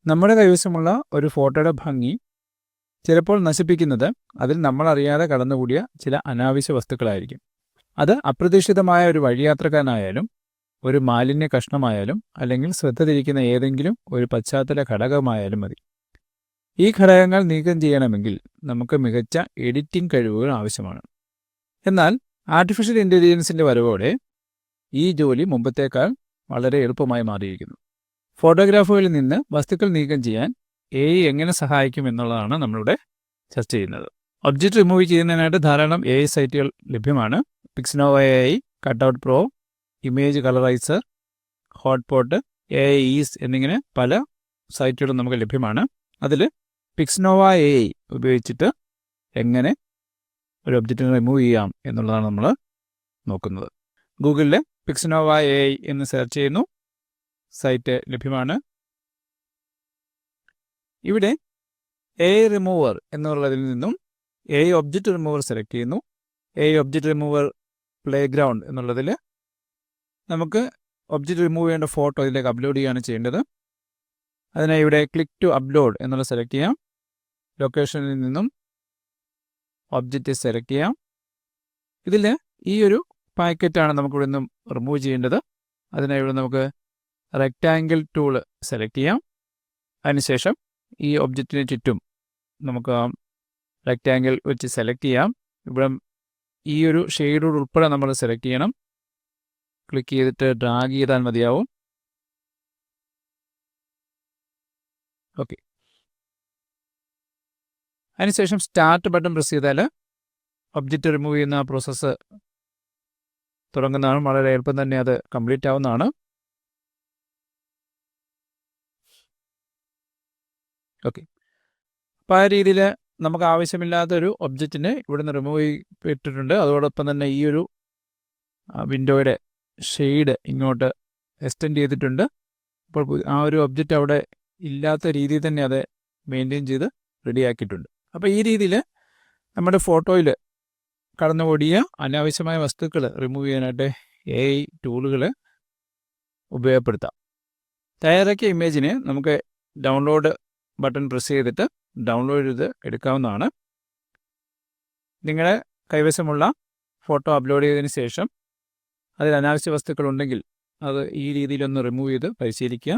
നമ്മുടെ കൈവശമുള്ള ഒരു ഫോട്ടോയുടെ ഭംഗി ചിലപ്പോൾ നശിപ്പിക്കുന്നത് അതിൽ നമ്മളറിയാതെ കടന്നുകൂടിയ ചില അനാവശ്യ വസ്തുക്കളായിരിക്കും. അത് അപ്രതീക്ഷിതമായ ഒരു വഴിയാത്രക്കാരനായാലും ഒരു മാലിന്യ കഷ്ണമായാലും അല്ലെങ്കിൽ ശ്രദ്ധ തിരിക്കുന്ന ഏതെങ്കിലും ഒരു പശ്ചാത്തല ഘടകമായാലും മതി. ഈ ഘടകങ്ങൾ നീക്കം ചെയ്യണമെങ്കിൽ നമുക്ക് മികച്ച എഡിറ്റിംഗ് കഴിവുകൾ ആവശ്യമാണ്. എന്നാൽ ആർട്ടിഫിഷ്യൽ ഇൻ്റലിജൻസിൻ്റെ വരവോടെ ഈ ജോലി മുമ്പത്തേക്കാൾ വളരെ എളുപ്പമായി മാറിയിരിക്കുന്നു. ഫോട്ടോഗ്രാഫുകളിൽ നിന്ന് വസ്തുക്കൾ നീക്കം ചെയ്യാൻ AI എങ്ങനെ സഹായിക്കും എന്നുള്ളതാണ് നമ്മളിവിടെ ചർച്ച ചെയ്യുന്നത്. ഒബ്ജക്റ്റ് റിമൂവ് ചെയ്യുന്നതിനായിട്ട് ധാരാളം AI സൈറ്റുകൾ ലഭ്യമാണ്. Pixinova AI, cutout pro, image colorizer, hotpot, AI ease എന്നിങ്ങനെ പല സൈറ്റുകളും നമുക്ക് ലഭ്യമാണ്. അതിൽ പിക്സിനോവ AI ഉപയോഗിച്ചിട്ട് എങ്ങനെ ഒരു ഒബ്ജക്റ്റിനെ റിമൂവ് ചെയ്യാം എന്നുള്ളതാണ് നമ്മൾ നോക്കുന്നത്. ഗൂഗിളിൽ പിക്സിനോവ AI എന്ന് സെർച്ച് ചെയ്യുന്നു. സൈറ്റ് ലഭ്യമാണ്. ഇവിടെ AI റിമൂവർ എന്നുള്ളതിൽ നിന്നും AI ഒബ്ജക്റ്റ് റിമൂവർ സെലക്ട് ചെയ്യുന്നു. AI object remover play ground എന്നുള്ളതിൽ നമുക്ക് ഒബ്ജക്റ്റ് റിമൂവ് ചെയ്യേണ്ട ഫോട്ടോ ഇതിലേക്ക് അപ്ലോഡ് ചെയ്യുകയാണ് ചെയ്യേണ്ടത്. അതിനായി ഇവിടെ ക്ലിക്ക് ടു അപ്ലോഡ് എന്നുള്ള സെലക്ട് ചെയ്യാം. ലൊക്കേഷനിൽ നിന്നും ഒബ്ജക്റ്റ് സെലക്ട് ചെയ്യാം. ഇതിൽ ഈ ഒരു പാക്കറ്റാണ് നമുക്കിവിടെ നിന്നും റിമൂവ് ചെയ്യേണ്ടത്. അതിനായി ഇവിടെ നമുക്ക് റെക്റ്റാങ്കിൾ ടൂള് സെലക്ട് ചെയ്യാം. അതിനുശേഷം ഈ ഒബ്ജക്റ്റിന് ചുറ്റും നമുക്ക് റെക്റ്റാങ്കിൾ വെച്ച് സെലക്ട് ചെയ്യാം. ഇവിടെ ഈ ഒരു ഷെയ്ഡോട് ഉൾപ്പെടെ നമ്മൾ സെലക്ട് ചെയ്യണം. ക്ലിക്ക് ചെയ്തിട്ട് ഡ്രാഗ് ചെയ്താൽ മതിയാവും. ഓക്കെ. അതിനുശേഷം സ്റ്റാർട്ട് ബട്ടൺ പ്രസ് ചെയ്താൽ ഒബ്ജക്റ്റ് റിമൂവ് ചെയ്യുന്ന പ്രോസസ്സ് തുടങ്ങുന്നതാണ്. വളരെ എളുപ്പം തന്നെ അത് കംപ്ലീറ്റ് ആവുന്നതാണ്. ഓക്കെ. അപ്പോൾ ആ രീതിയിൽ നമുക്ക് ആവശ്യമില്ലാത്തൊരു ഒബ്ജക്റ്റിനെ ഇവിടെ നിന്ന് റിമൂവ് ചെയ്തിട്ടുണ്ട്. അതോടൊപ്പം തന്നെ ഈ ഒരു വിൻഡോയുടെ ഷെയ്ഡ് ഇങ്ങോട്ട് എക്സ്റ്റെൻഡ് ചെയ്തിട്ടുണ്ട്. അപ്പോൾ ആ ഒരു ഒബ്ജക്റ്റ് അവിടെ ഇല്ലാത്ത രീതിയിൽ തന്നെ അത് മെയിൻറ്റെയിൻ ചെയ്ത് റെഡിയാക്കിയിട്ടുണ്ട്. അപ്പോൾ ഈ രീതിയിൽ നമ്മുടെ ഫോട്ടോയിൽ കടന്നുകൂടിയ അനാവശ്യമായ വസ്തുക്കൾ റിമൂവ് ചെയ്യാനായിട്ട് AI ടൂളുകൾ ഉപയോഗപ്പെടുത്താം. തയ്യാറാക്കിയ ഇമേജിന് നമുക്ക് ഡൗൺലോഡ് ബട്ടൺ പ്രസ് ചെയ്തിട്ട് ഡൗൺലോഡ് ചെയ്ത് എടുക്കാവുന്നതാണ്. നിങ്ങളുടെ കൈവശമുള്ള ഫോട്ടോ അപ്ലോഡ് ചെയ്തതിന് ശേഷം അതിൽ അനാവശ്യ വസ്തുക്കളുണ്ടെങ്കിൽ അത് ഈ രീതിയിലൊന്ന് റിമൂവ് ചെയ്ത് പരിശീലിക്കുക.